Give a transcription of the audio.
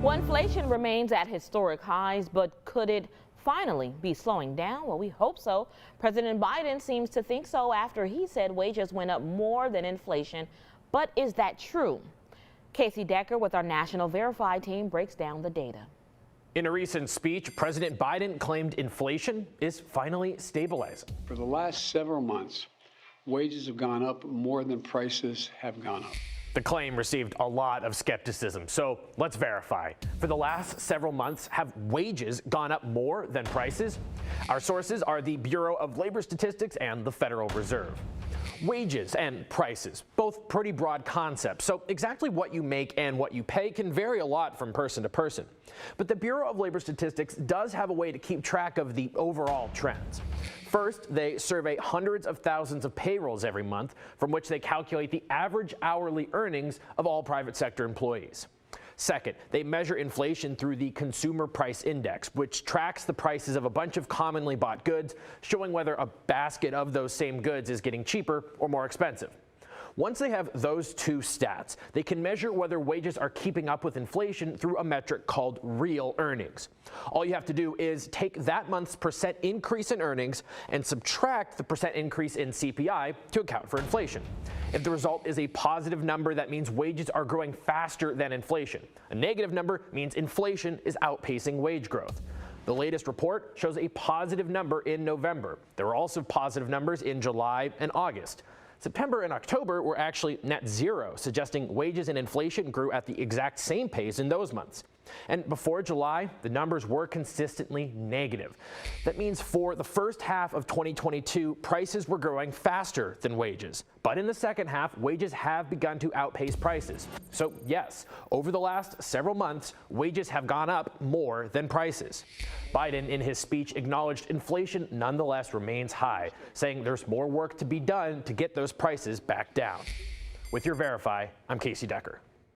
Well, inflation remains at historic highs, but could it finally be slowing down? Well, we hope so. President Biden seems to think so after he said wages went up more than inflation. But is that true? Casey Decker with our National Verify team breaks down the data. In a recent speech, President Biden claimed inflation is finally stabilizing. For the last several months, wages have gone up more than prices have gone up. The claim received a lot of skepticism, so let's verify. For the last several months, have wages gone up more than prices? Our sources are the Bureau of Labor Statistics and the Federal Reserve. Wages and prices, both pretty broad concepts, so exactly what you make and what you pay can vary a lot from person to person. But the Bureau of Labor Statistics does have a way to keep track of the overall trends. First, they survey hundreds of thousands of payrolls every month, from which they calculate the average hourly earnings of all private sector employees. Second, they measure inflation through the Consumer Price Index, which tracks the prices of a bunch of commonly bought goods, showing whether a basket of those same goods is getting cheaper or more expensive. Once they have those two stats, they can measure whether wages are keeping up with inflation through a metric called real earnings. All you have to do is take that month's percent increase in earnings and subtract the percent increase in CPI to account for inflation. If the result is a positive number, that means wages are growing faster than inflation. A negative number means inflation is outpacing wage growth. The latest report shows a positive number in November. There were also positive numbers in July and August. September and October were actually net zero, suggesting wages and inflation grew at the exact same pace in those months. And before July, the numbers were consistently negative. That means for the first half of 2022, prices were growing faster than wages. But in the second half, wages have begun to outpace prices. So yes, over the last several months, wages have gone up more than prices. Biden, in his speech, acknowledged inflation nonetheless remains high, saying there's more work to be done to get those prices back down. With your Verify, I'm Casey Decker.